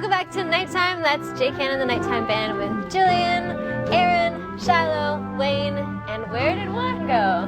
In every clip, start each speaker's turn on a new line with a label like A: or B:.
A: Welcome back to Nighttime. That's Jay Kana, the Nighttime Band, with Jillian, Aaron, Shiloh, Wayne, and where did Juan go?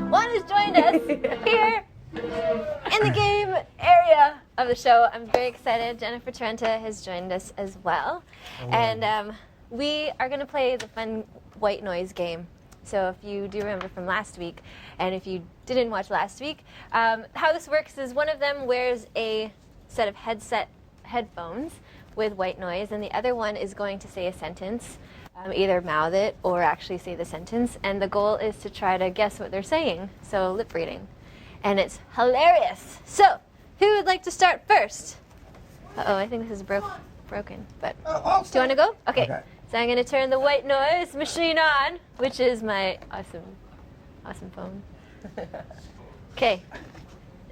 A: Juan has joined us here in the game area of the show. I'm very excited. Jennifer Tarenta has joined us as well. Oh. And we are going to play the fun white noise game. So if you do remember from last week, and if you didn't watch last week, how this works is one of them wears a set of headphones with white noise, and the other one is going to say a sentence, either mouth it or actually say the sentence, and the goal is to try to guess what they're saying, so lip reading. And it's hilarious. So, who would like to start first? Uh-oh, I think this is broken, but do you want to go? Okay. So I'm going to turn the white noise machine on, which is my awesome phone. Okay.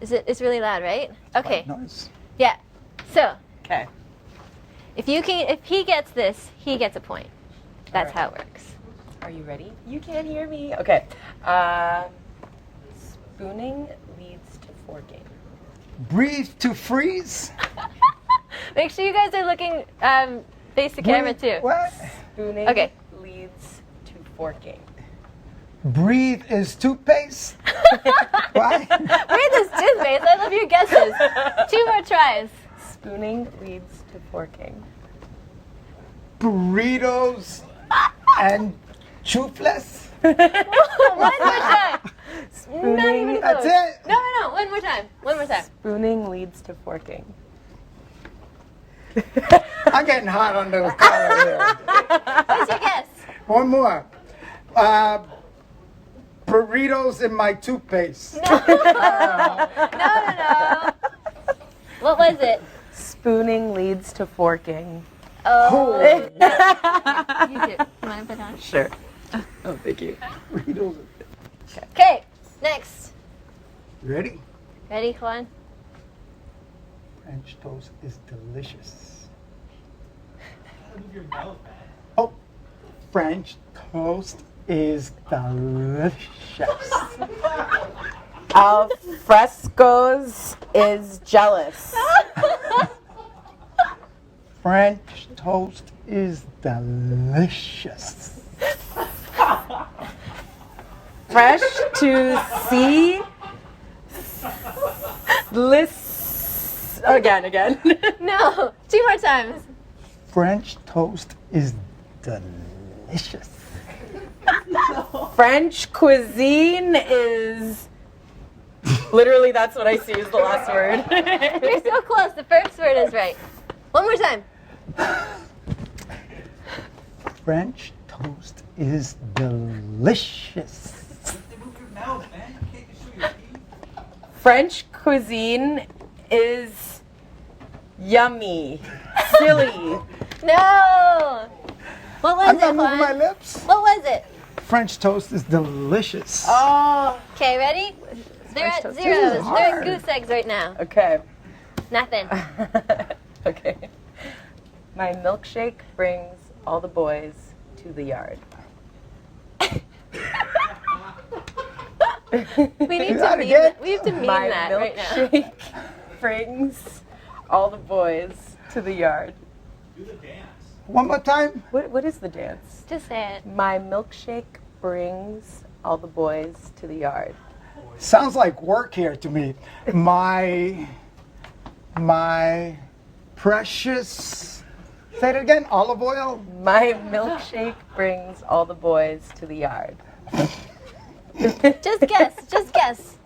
A: It's really loud, right? Okay.
B: White noise.
A: Yeah. So.
C: Okay.
A: If he gets this, he gets a point. That's how it works.
C: Are you ready? You can't hear me. Okay. Spooning leads to forking.
B: Breathe to freeze.
A: Make sure you guys are looking face the camera too.
B: What?
C: Spooning leads to forking.
B: Breathe is toothpaste. What?
A: Breathe is toothpaste. I love your guesses. 2 more tries.
C: Spooning leads to forking.
B: Burritos and chufles.
A: One more time.
C: Spooning.
A: Not even close.
B: That's it.
A: No. One more time.
C: Spooning leads to forking.
B: I'm getting hot under the collar here.
A: What's your guess?
B: One more. Burritos in my toothpaste.
A: No. What was it?
C: Spooning leads to forking.
A: Oh. You do. You want to put on?
C: Sure. Oh, thank you.
B: Burritos.
A: Okay. Next.
B: Ready?
A: Ready, Juan?
B: French toast is delicious. Oh, French toast is delicious.
C: Al frescoes is jealous.
B: French toast is delicious.
C: Fresh to see. Again.
A: No. 2 more times.
B: French toast is delicious.
C: French cuisine is. Literally, that's what I see is the last word.
A: You're so close. The first word is right. One more time.
B: French toast is delicious.
C: French cuisine is yummy. Silly.
A: No. What was
B: I'm
A: it,
B: not moving
A: Juan?
B: my lips.
A: What was it?
B: French toast is delicious.
C: Oh.
A: Okay, ready? They're at
C: toast.
A: zeros.
B: This is
A: They're
B: hard.
A: at goose eggs right now.
C: Okay.
A: Nothing.
C: Okay. My milkshake brings all the boys to the yard.
A: We need to
B: that
A: meme
B: again?
A: that. We have to meme
C: My
A: that right now.
C: milkshake brings all the boys to the yard.
D: Do the dance.
B: One more time.
C: What is the dance?
A: Just say it.
C: My milkshake brings all the boys to the yard.
B: Sounds like work here to me. My precious. Say it again. Olive oil.
C: My milkshake brings all the boys to the yard.
A: Just guess. Just guess.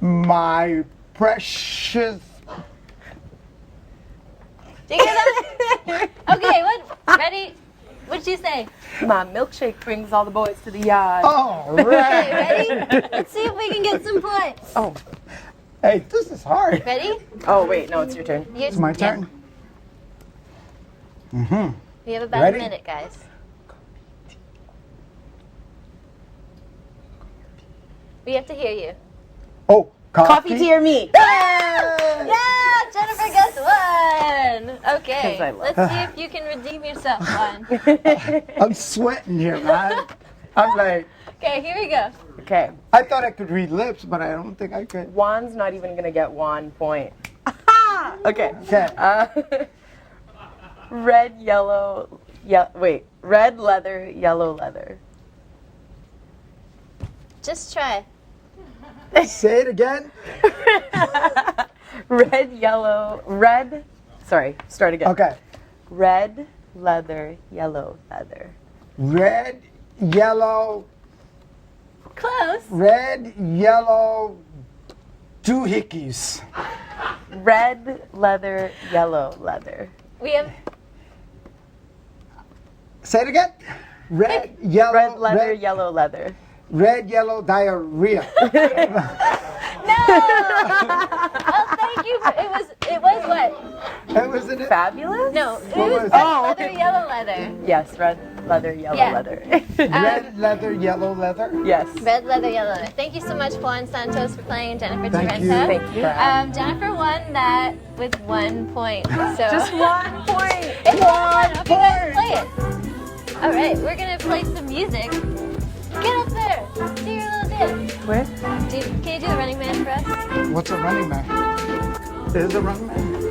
B: My precious.
A: Do you get that? Okay. What? Ready? What'd you say?
C: My milkshake brings all the boys to the yard.
B: All
A: Okay,
B: right.
A: ready? Let's see if we can get some points.
C: Oh.
B: Hey, this is hard.
A: Ready?
C: Oh wait, no, it's your turn.
B: It's my turn. Mm-hmm.
A: We have about
B: Ready?
A: a minute, guys. We have to hear you.
B: Oh,
C: Coffee, tea, or me?
A: Yeah, Jennifer gets one. Okay,
C: 'Cause I love
A: let's see if you can redeem yourself, Juan.
B: I'm sweating here, man. I'm like,
A: Okay, here we go.
C: Okay.
B: I thought I could read lips, but I don't think I could.
C: Juan's not even gonna get 1 point. Okay.
B: Okay.
C: Red, yellow, red leather, yellow leather.
A: Just try.
B: Say it again.
C: Start again.
B: Okay.
C: Red, leather, yellow leather.
B: Red, yellow,
A: Close.
B: red, yellow, doohickeys.
C: Red, leather, yellow leather.
A: We have
B: Say it again. Red, yellow,
C: Red leather, yellow leather.
B: red, yellow, diarrhea.
A: no. Oh, thank you. It was what?
B: That wasn't it?
C: Fabulous?
A: No, it
B: What
A: was
B: was
A: red
B: it?
A: leather, yellow leather.
C: Yes, red leather, yellow
A: Yeah.
C: leather.
B: Red leather, yellow leather.
C: Yes.
A: Red leather, yellow leather. Thank you so much, Juan Santos, for playing Jennifer
B: Thank you.
A: Tarenta.
C: Thank you.
A: Jennifer won that with 1 point. So
C: Just 1 point.
A: it's 1-1. Okay, guys, play it. All right, we're gonna play some music. Get up there. Do your little dance.
C: Where?
A: Can you do the Running Man for us?
B: What's a running man? Is a running man?